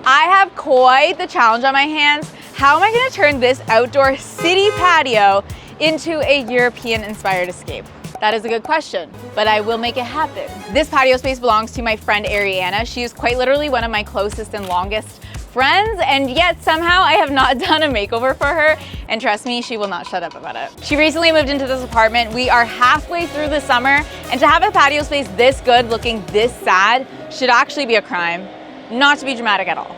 I have quite the challenge on my hands. How am I gonna turn this outdoor city patio into a European-inspired escape? That is a good question, but I will make it happen. This patio space belongs to my friend Ariana. She is quite literally one of my closest and longest friends, and yet somehow I have not done a makeover for her, and trust me, she will not shut up about it. She recently moved into this apartment. We are halfway through the summer, and to have a patio space this good looking this sad should actually be a crime, not to be dramatic at all.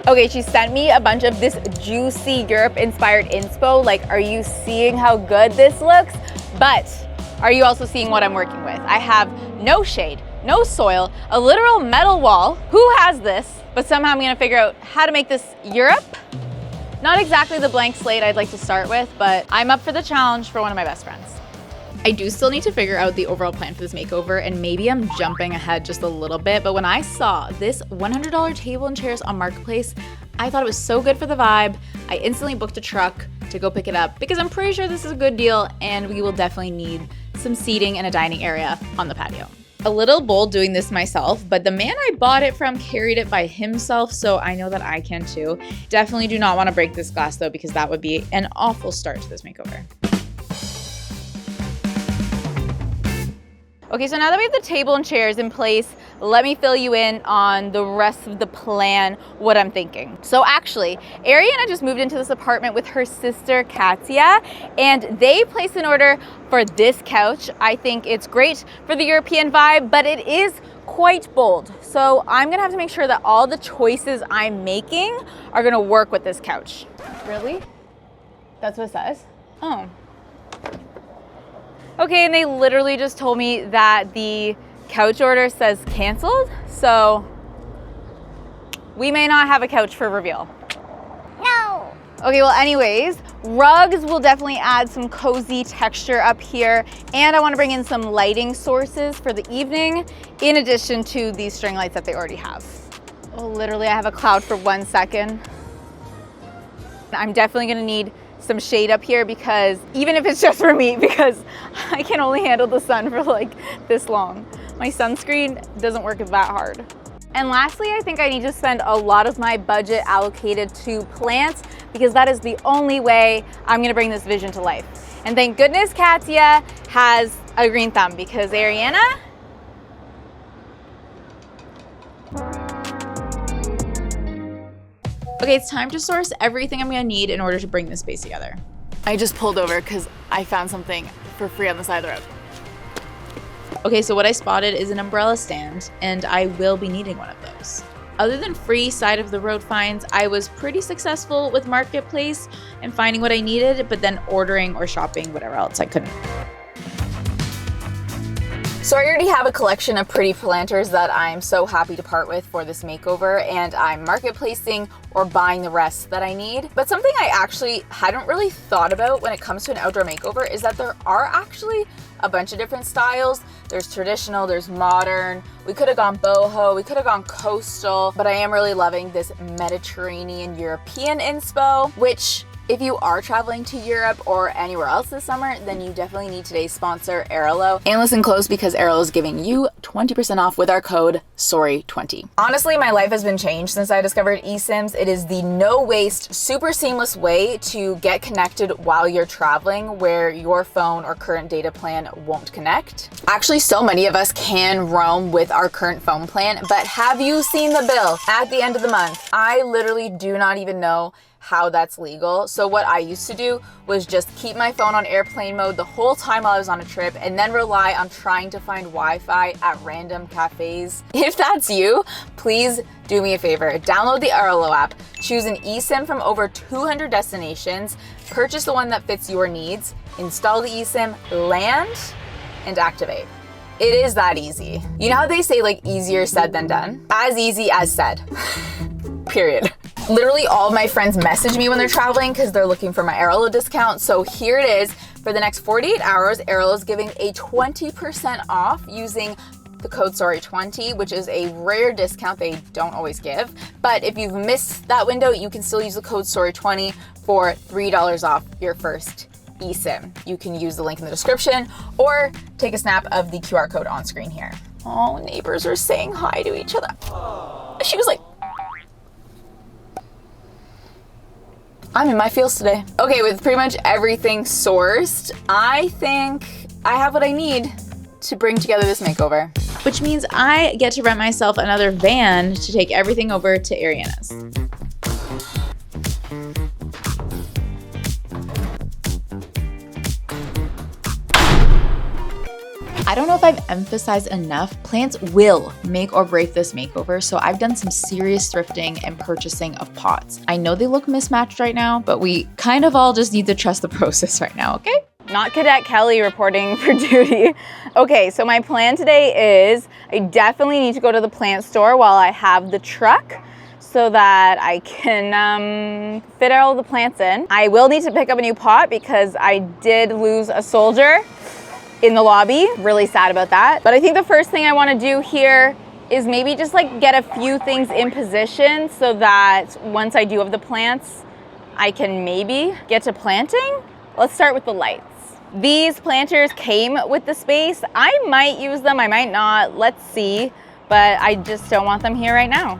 Okay, she sent me a bunch of this juicy Europe-inspired inspo. Like, are you seeing how good this looks? But are you also seeing what I'm working with? I have no shade, no soil, a literal metal wall. Who has this? But somehow I'm gonna figure out how to make this Europe. Not exactly the blank slate I'd like to start with, but I'm up for the challenge for one of my best friends. I do still need to figure out the overall plan for this makeover, and maybe I'm jumping ahead just a little bit, but when I saw this $100 table and chairs on Marketplace, I thought it was so good for the vibe. I instantly booked a truck to go pick it up because I'm pretty sure this is a good deal and we will definitely need some seating and a dining area on the patio. A little bold doing this myself, but the man I bought it from carried it by himself, so I know that I can too. Definitely do not want to break this glass though, because that would be an awful start to this makeover. Okay, so now that we have the table and chairs in place, let me fill you in on the rest of the plan, what I'm thinking. So actually, Ariana just moved into this apartment with her sister, Katya, and they placed an order for this couch. I think it's great for the European vibe, but it is quite bold. So I'm gonna have to make sure that all the choices I'm making are gonna work with this couch. Really? That's what it says? Oh. Okay, and they literally just told me that the couch order says canceled, so we may not have a couch for reveal. No! Okay, well anyways, rugs will definitely add some cozy texture up here, and I want to bring in some lighting sources for the evening, in addition to these string lights that they already have. Oh, literally I have a cloud for 1 second. I'm definitely gonna need some shade up here, because even if it's just for me, because I can only handle the sun for like this long. My sunscreen doesn't work that hard. And lastly, I think I need to spend a lot of my budget allocated to plants, because that is the only way I'm gonna bring this vision to life. And thank goodness Katya has a green thumb, because Ariana, okay, it's time to source everything I'm gonna need in order to bring this space together. I just pulled over because I found something for free on the side of the road. Okay, so what I spotted is an umbrella stand, and I will be needing one of those. Other than free side of the road finds, I was pretty successful with Marketplace and finding what I needed, but then ordering or shopping whatever else I couldn't. So I already have a collection of pretty planters that I'm so happy to part with for this makeover, and I'm marketplacing or buying the rest that I need. But something I actually hadn't really thought about when it comes to an outdoor makeover is that there are actually a bunch of different styles. There's traditional, there's modern. We could have gone boho, we could have gone coastal, but I am really loving this Mediterranean European inspo, which if you are traveling to Europe or anywhere else this summer, then you definitely need today's sponsor, Arlo. And listen close, because Arlo is giving you 20% off with our code SORRY20. Honestly, my life has been changed since I discovered eSIMs. It is the no-waste, super seamless way to get connected while you're traveling where your phone or current data plan won't connect. Actually, so many of us can roam with our current phone plan, but have you seen the bill at the end of the month? I literally do not even know how that's legal. So what I used to do was just keep my phone on airplane mode the whole time while I was on a trip, and then rely on trying to find Wi-Fi at random cafes. If that's you, please do me a favor. Download the Arlo app, choose an eSIM from over 200 destinations, purchase the one that fits your needs, install the eSIM, land, and activate. It is that easy. You know how they say like easier said than done? As easy as said. Period. Literally all of my friends message me when they're traveling because they're looking for my Arlo discount. So here it is. For the next 48 hours, Arlo is giving a 20% off using the code SORRY20, which is a rare discount they don't always give. But if you've missed that window, you can still use the code SORRY20 for $3 off your first eSIM. You can use the link in the description or take a snap of the QR code on screen here. Oh, neighbors are saying hi to each other. She was like, I'm in my feels today. Okay, with pretty much everything sourced, I think I have what I need to bring together this makeover. Which means I get to rent myself another van to take everything over to Ariana's. I don't know if I've emphasized enough, plants will make or break this makeover, so I've done some serious thrifting and purchasing of pots. I know they look mismatched right now, but we kind of all just need to trust the process right now, okay? Not Cadet Kelly reporting for duty. Okay, so my plan today is I definitely need to go to the plant store while I have the truck so that I can fit all the plants in. I will need to pick up a new pot because I did lose a soldier in the lobby. Really sad about that. But I think the first thing I want to do here is maybe just like get a few things in position so that once I do have the plants, I can maybe get to planting. Let's start with the lights. These planters came with the space. I might use them, I might not, let's see, but I just don't want them here right now.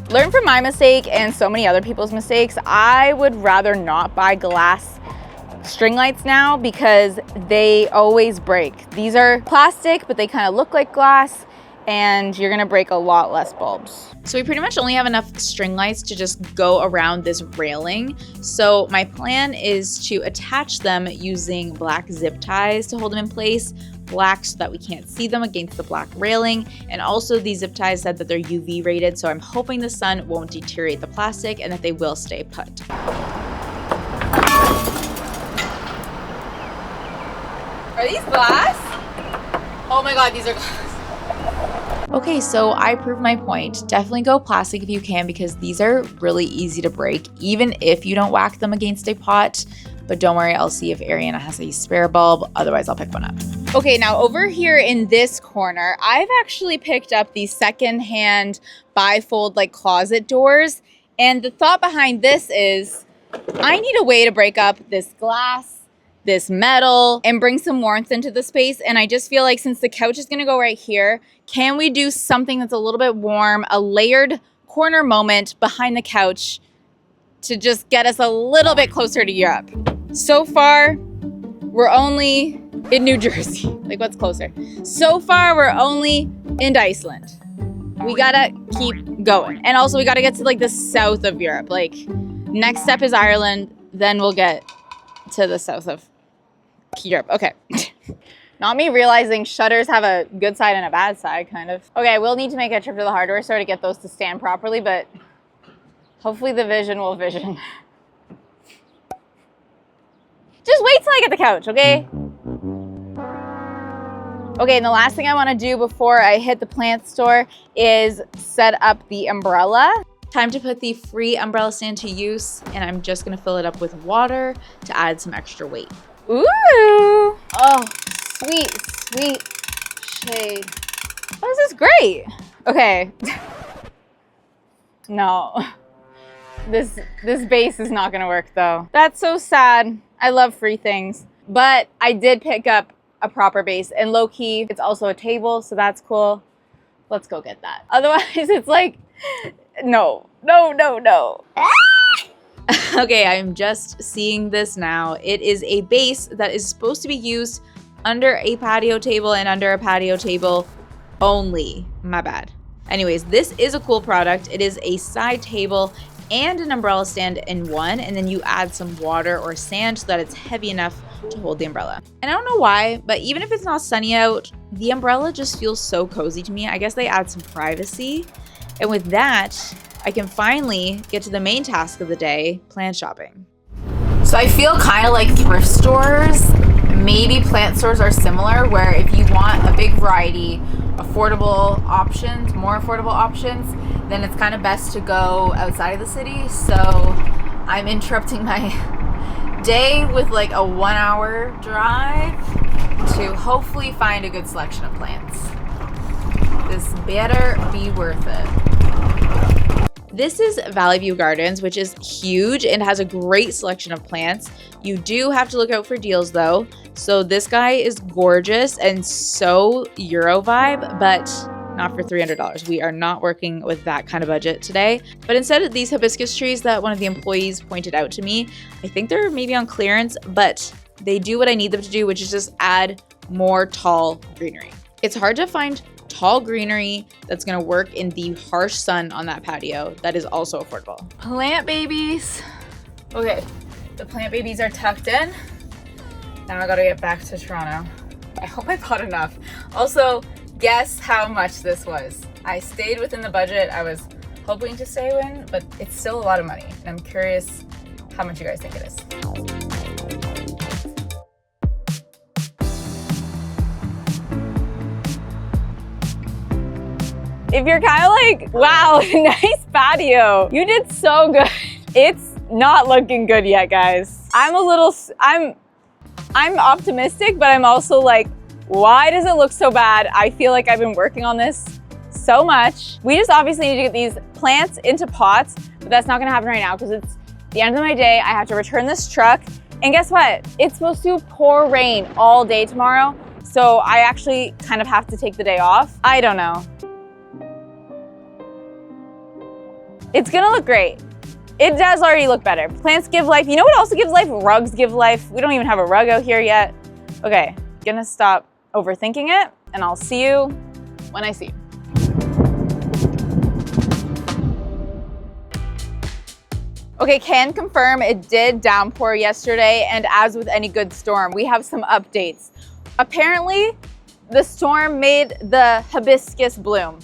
Learn from my mistake and so many other people's mistakes. I would rather not buy glass string lights now because they always break. These are plastic, but they kind of look like glass, and you're gonna break a lot less bulbs. So we pretty much only have enough string lights to just go around this railing. So my plan is to attach them using black zip ties to hold them in place, black so that we can't see them against the black railing. And also these zip ties said that they're UV rated, so I'm hoping the sun won't deteriorate the plastic and that they will stay put. Are these glass? Oh my God, these are glass. Okay, so I proved my point. Definitely go plastic if you can because these are really easy to break, even if you don't whack them against a pot. But don't worry, I'll see if Ariana has a spare bulb. Otherwise, I'll pick one up. Okay, now over here in this corner, I've actually picked up these secondhand bifold like closet doors. And the thought behind this is I need a way to break up this glass, this metal, and bring some warmth into the space. And I just feel like since the couch is gonna go right here, can we do something that's a little bit warm, a layered corner moment behind the couch to just get us a little bit closer to Europe? So far, we're only in New Jersey. Like, what's closer? So far, we're only in Iceland. We gotta keep going. And also we gotta get to like the south of Europe. Like, next step is Ireland, then we'll get to the south of Europe. Okay. Not me realizing shutters have a good side and a bad side, kind of. Okay, we'll need to make a trip to the hardware store to get those to stand properly, but hopefully the vision will vision. Just wait till I get the couch, okay? Okay, and the last thing I want to do before I hit the plant store is set up the umbrella. Time to put the free umbrella stand to use, and I'm just gonna fill it up with water to add some extra weight. Ooh! Oh, sweet, sweet shade. Oh, this is great. Okay. No. This base is not gonna work though. That's so sad. I love free things. But I did pick up a proper base, and low-key, it's also a table, so that's cool. Let's go get that. Otherwise, it's like, no. Okay, I'm just seeing this now. It is a base that is supposed to be used under a patio table and under a patio table only. My bad. Anyways, this is a cool product. It is a side table and an umbrella stand in one, and then you add some water or sand so that it's heavy enough to hold the umbrella. And I don't know why, but even if it's not sunny out, the umbrella just feels so cozy to me. I guess they add some privacy. And with that, I can finally get to the main task of the day, plant shopping. So I feel kind of like thrift stores. Maybe plant stores are similar, where if you want a big variety, affordable options, more affordable options, then it's kind of best to go outside of the city. So I'm interrupting my day with like a 1 hour drive to hopefully find a good selection of plants. This better be worth it. This is Valley View Gardens, which is huge and has a great selection of plants. You do have to look out for deals though. So this guy is gorgeous and so Euro vibe, but not for $300. We are not working with that kind of budget today. But instead of these hibiscus trees that one of the employees pointed out to me, I think they're maybe on clearance, but they do what I need them to do, which is just add more tall greenery. It's hard to find tall greenery that's gonna work in the harsh sun on that patio that is also affordable. Plant babies. Okay, the plant babies are tucked in. Now I gotta get back to Toronto. I hope I bought enough. Also, guess how much this was. I stayed within the budget I was hoping to stay in, but it's still a lot of money. And I'm curious how much you guys think it is. If you're kind of like, wow, nice patio. You did so good. It's not looking good yet, guys. I'm optimistic, but I'm also like, why does it look so bad? I feel like I've been working on this so much. We just obviously need to get these plants into pots, but that's not gonna happen right now because it's the end of my day. I have to return this truck. And guess what? It's supposed to pour rain all day tomorrow. So I actually kind of have to take the day off. I don't know. It's gonna look great. It does already look better. Plants give life. You know what also gives life? Rugs give life. We don't even have a rug out here yet. Okay, gonna stop overthinking it, and I'll see you when I see you. Okay, can confirm it did downpour yesterday, and as with any good storm, we have some updates. Apparently, the storm made the hibiscus bloom.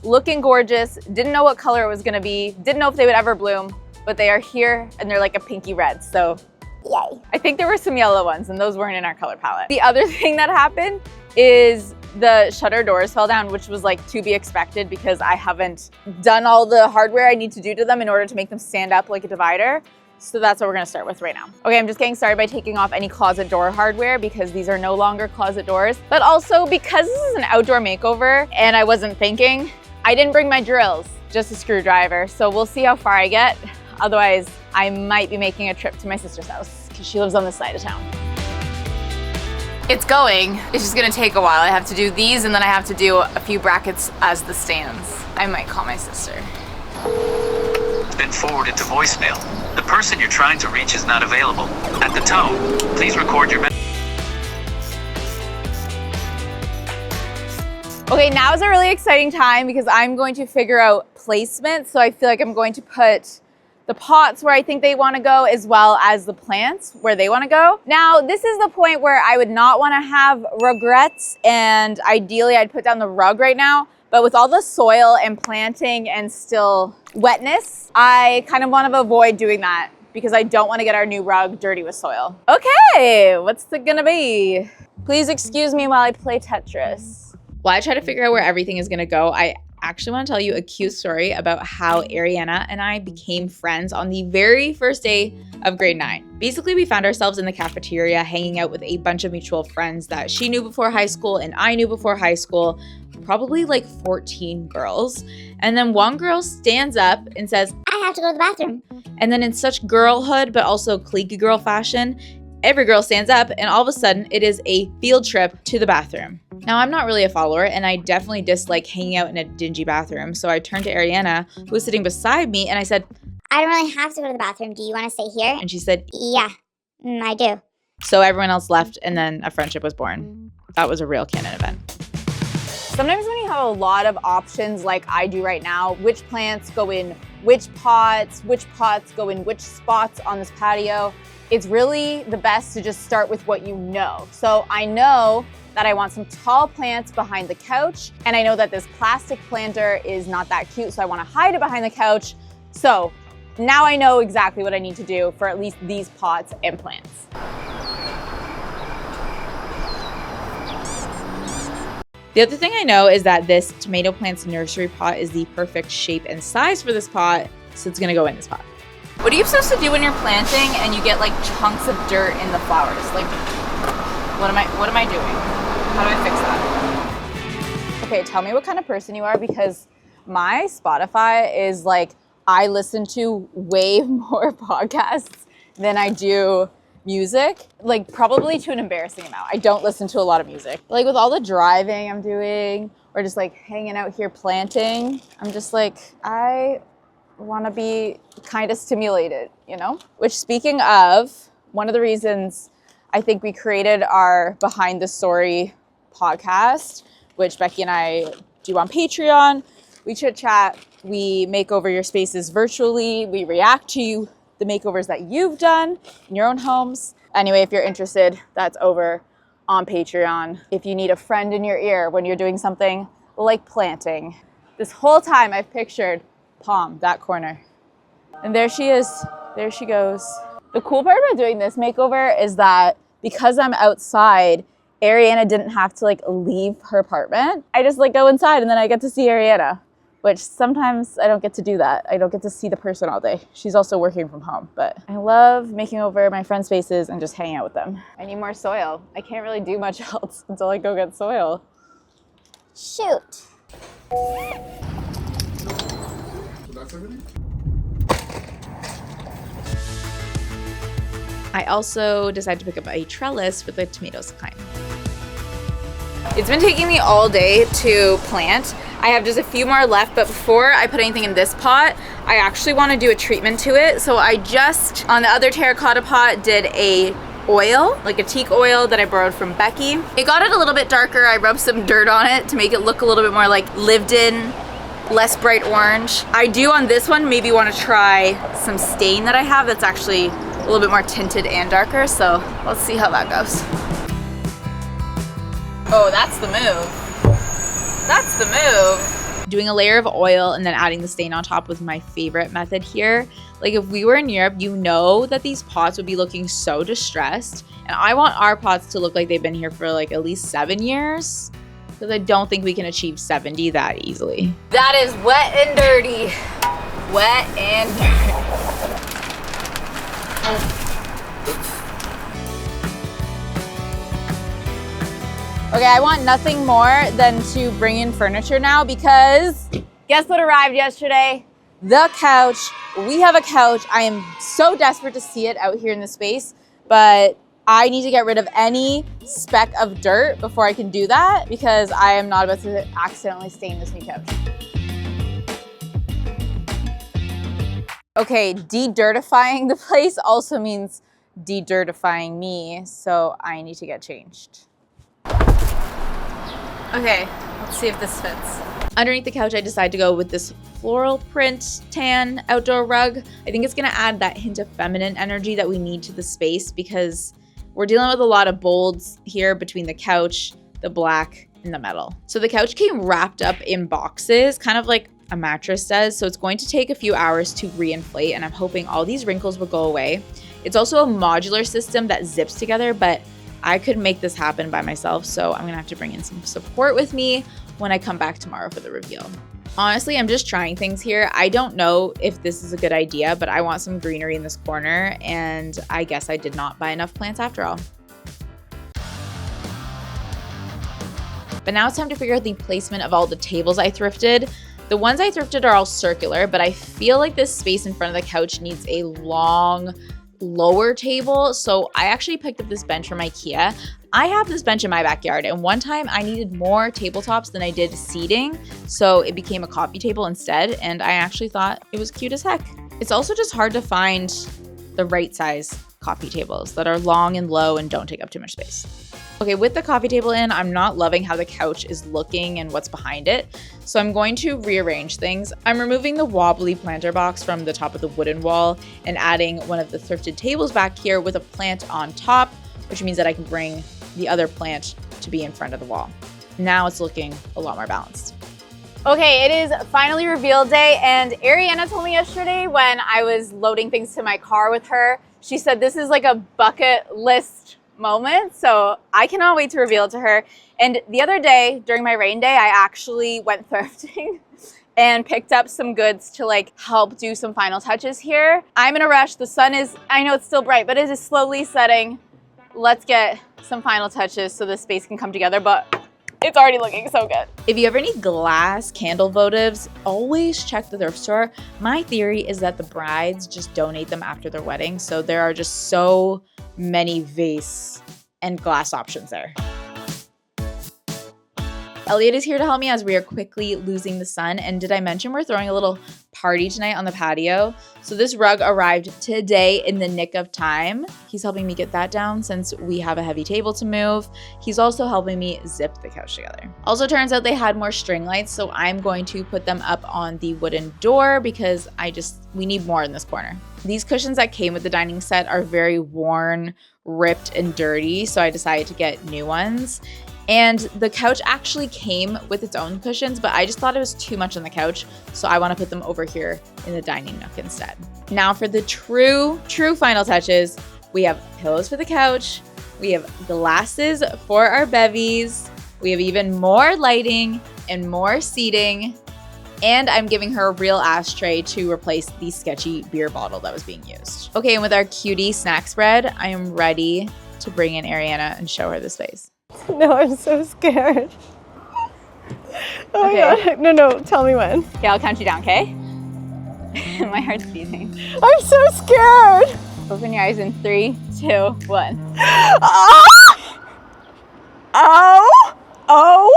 Looking gorgeous, didn't know what color it was gonna be, didn't know if they would ever bloom, but they are here and they're like a pinky red, so yay. I think there were some yellow ones and those weren't in our color palette. The other thing that happened is the shutter doors fell down, which was like to be expected because I haven't done all the hardware I need to do to them in order to make them stand up like a divider. So that's what we're gonna start with right now. Okay, I'm just getting started by taking off any closet door hardware because these are no longer closet doors, but also because this is an outdoor makeover and I wasn't thinking, I didn't bring my drills, just a screwdriver. So we'll see how far I get. Otherwise, I might be making a trip to my sister's house because she lives on this side of town. It's going. It's just gonna take a while. I have to do these and then I have to do a few brackets as the stands. I might call my sister. It's been forwarded to voicemail. The person you're trying to reach is not available. At the tone, please record your message. Okay, now is a really exciting time because I'm going to figure out placement. So I feel like I'm going to put the pots where I think they want to go as well as the plants where they want to go. Now, this is the point where I would not want to have regrets and ideally I'd put down the rug right now. But with all the soil and planting and still wetness, I kind of want to avoid doing that because I don't want to get our new rug dirty with soil. Okay, what's it gonna be? Please excuse me while I play Tetris. While I try to figure out where everything is gonna go, I actually want to tell you a cute story about how Ariana and I became friends on the very first day of grade 9. Basically, we found ourselves in the cafeteria hanging out with a bunch of mutual friends that she knew before high school and I knew before high school, probably like 14 girls. And then one girl stands up and says, I have to go to the bathroom. and then in such girlhood, but also cliquey girl fashion, every girl stands up and all of a sudden it is a field trip to the bathroom. Now, I'm not really a follower and I definitely dislike hanging out in a dingy bathroom. So I turned to Ariana, who was sitting beside me, and I said, I don't really have to go to the bathroom. Do you want to stay here? and she said, Yeah, I do. so everyone else left and then a friendship was born. That was a real canon event. Sometimes when you have a lot of options like I do right now, which plants go in which pots go in which spots on this patio, it's really the best to just start with what you know. So I know that I want some tall plants behind the couch, and I know that this plastic planter is not that cute, so I want to hide it behind the couch. So now I know exactly what I need to do for at least these pots and plants. The other thing I know is that this tomato plant's nursery pot is the perfect shape and size for this pot, so it's gonna go in this pot. What are you supposed to do when you're planting and you get like chunks of dirt in the flowers? Like, what am I doing? How do I fix that? Okay, tell me what kind of person you are, because my Spotify is like, I listen to way more podcasts than I do music, like probably to an embarrassing amount. I don't listen to a lot of music. Like with all the driving I'm doing or just like hanging out here planting, I'm just like, I want to be kind of stimulated, you know? Which, speaking of, one of the reasons I think we created our Behind the Story podcast, which Becky and I do on Patreon. We chit chat, we make over your spaces virtually, we react to the makeovers that you've done in your own homes. Anyway, if you're interested, that's over on Patreon. If you need a friend in your ear when you're doing something like planting. This whole time I've pictured Palm, that corner. And there she is, there she goes. The cool part about doing this makeover is that because I'm outside, Ariana didn't have to like leave her apartment. I just like go inside and then I get to see Ariana, which sometimes I don't get to do that. I don't get to see the person all day. She's also working from home, but I love making over my friends' spaces and just hanging out with them. I need more soil. I can't really do much else until I go get soil. Shoot. I also decided to pick up a trellis for the tomatoes climb. It's been taking me all day to plant. I have just a few more left, but before I put anything in this pot, I actually want to do a treatment to it. So I just, on the other terracotta pot, did a oil, like a teak oil that I borrowed from Becky. It got it a little bit darker. I rubbed some dirt on it to make it look a little bit more like lived in, less bright orange. I do on this one maybe want to try some stain that I have that's actually a little bit more tinted and darker. So let's see how that goes. Oh, that's the move. That's the move. Doing a layer of oil and then adding the stain on top was my favorite method here. Like if we were in Europe, you know that these pots would be looking so distressed. And I want our pots to look like they've been here for like at least 7 years. Because I don't think we can achieve 70 that easily. That is wet and dirty. Wet and dirty. Okay, I want nothing more than to bring in furniture now because guess what arrived yesterday? The couch. We have a couch. I am so desperate to see it out here in the space, but I need to get rid of any speck of dirt before I can do that because I am not about to accidentally stain this new couch. Okay, de-dirtifying the place also means de-dirtifying me, so I need to get changed. Okay, let's see if this fits. Underneath the couch, I decided to go with this floral print tan outdoor rug. I think it's gonna add that hint of feminine energy that we need to the space because we're dealing with a lot of bolds here between the couch, the black, and the metal. So the couch came wrapped up in boxes, kind of like a mattress does. So it's going to take a few hours to reinflate, and I'm hoping all these wrinkles will go away. It's also a modular system that zips together, but I could make this happen by myself, so I'm gonna have to bring in some support with me when I come back tomorrow for the reveal. Honestly, I'm just trying things here. I don't know if this is a good idea, but I want some greenery in this corner, and I guess I did not buy enough plants after all. But now it's time to figure out the placement of all the tables I thrifted. The ones I thrifted are all circular, but I feel like this space in front of the couch needs a long, lower table, so I actually picked up this bench from IKEA. I have this bench in my backyard, and one time I needed more tabletops than I did seating, so it became a coffee table instead, and I actually thought it was cute as heck. It's also just hard to find the right size coffee tables that are long and low and don't take up too much space. Okay, with the coffee table in, I'm not loving how the couch is looking and what's behind it, so I'm going to rearrange things. I'm removing the wobbly planter box from the top of the wooden wall and adding one of the thrifted tables back here with a plant on top, which means that I can bring the other plant to be in front of the wall. Now it's looking a lot more balanced. Okay, it is finally reveal day, and Ariana told me yesterday when I was loading things to my car with her, she said this is like a bucket list moment, so I cannot wait to reveal it to her. And the other day, during my rain day, I actually went thrifting and picked up some goods to like help do some final touches here. I'm in a rush. The sun is, I know it's still bright, but it is slowly setting. Let's get some final touches so this space can come together, but it's already looking so good. If you ever need glass candle votives, always check the thrift store. My theory is that the brides just donate them after their wedding, so there are just so many vase and glass options there. Elliot is here to help me as we are quickly losing the sun. And did I mention we're throwing a little party tonight on the patio? So this rug arrived today in the nick of time. He's helping me get that down since we have a heavy table to move. He's also helping me zip the couch together. Also turns out they had more string lights, so I'm going to put them up on the wooden door because we need more in this corner. These cushions that came with the dining set are very worn, ripped, and dirty, so I decided to get new ones. And the couch actually came with its own cushions, but I just thought it was too much on the couch, so I want to put them over here in the dining nook instead. Now for the true final touches, we have pillows for the couch, we have glasses for our bevies, we have even more lighting and more seating, and I'm giving her a real ashtray to replace the sketchy beer bottle that was being used. Okay, and with our cutie snack spread, I am ready to bring in Ariana and show her the space. No, I'm so scared. Oh Okay. my god. No, tell me when. Okay, I'll count you down, okay? My heart's beating. I'm so scared. Open your eyes in 3, 2, 1. Ah! Oh.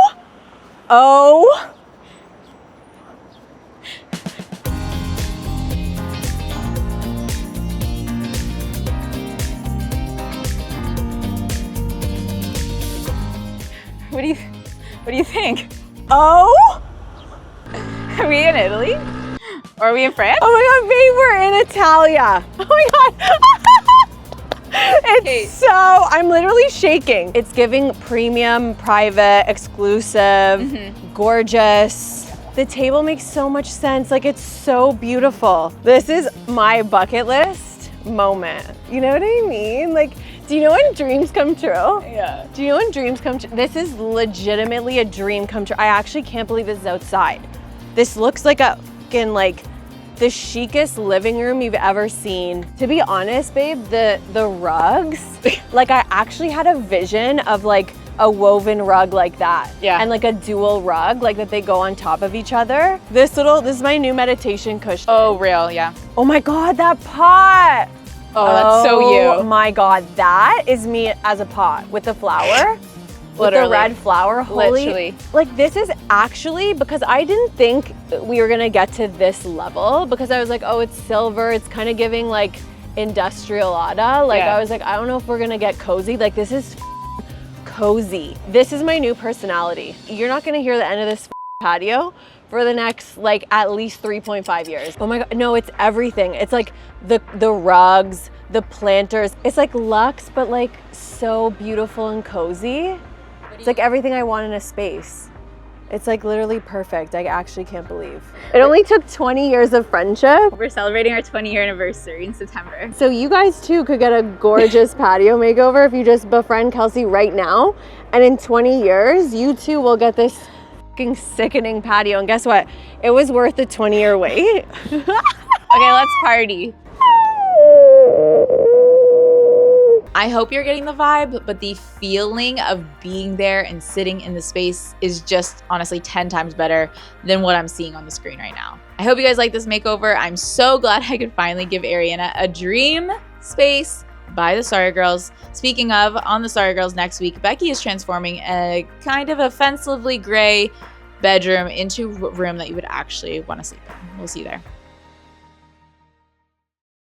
What do you think? Oh. Are we in Italy? Or are we in France? Oh my god, babe, we're in Italia. Oh my god. I'm literally shaking. It's giving premium, private, exclusive, gorgeous. The table makes so much sense. Like, it's so beautiful. This is my bucket list moment. You know what I mean? Like, do you know when dreams come true? Yeah. Do you know when dreams come true? This is legitimately a dream come true. I actually can't believe this is outside. This looks like a fucking, like, the chicest living room you've ever seen. To be honest, babe, the rugs, like, I actually had a vision of like a woven rug like that. Yeah. And like a dual rug, like that they go on top of each other. This is my new meditation cushion. Oh, real, yeah. Oh my God, that pot. Oh, that's so you. Oh my God, that is me as a pot with the flower. With the Literally. red flower, holy. Literally. Like, this is actually, because I didn't think we were gonna get to this level, because I was like, oh, it's silver, it's kind of giving like industrialata. Like, Yeah. I was like, I don't know if we're gonna get cozy. Like, this is cozy. This is my new personality. You're not gonna hear the end of this patio for the next, like, at least 3.5 years. Oh my God, no, it's everything. It's like the rugs, the planters. It's like luxe, but like so beautiful and cozy. It's like everything I want in a space. It's like literally perfect. I actually can't believe. It only took 20 years of friendship. We're celebrating our 20-year anniversary in September. So you guys too could get a gorgeous patio makeover if you just befriend Kelsey right now. And in 20 years, you too will get this fucking sickening patio. And guess what? It was worth the 20-year wait. Okay, let's party. I hope you're getting the vibe, but the feeling of being there and sitting in the space is just honestly 10 times better than what I'm seeing on the screen right now. I hope you guys like this makeover. I'm so glad I could finally give Ariana a dream space by TheSorryGirls. Speaking of, on TheSorryGirls next week, Becky is transforming a kind of offensively gray bedroom into a room that you would actually want to sleep in. We'll see you there.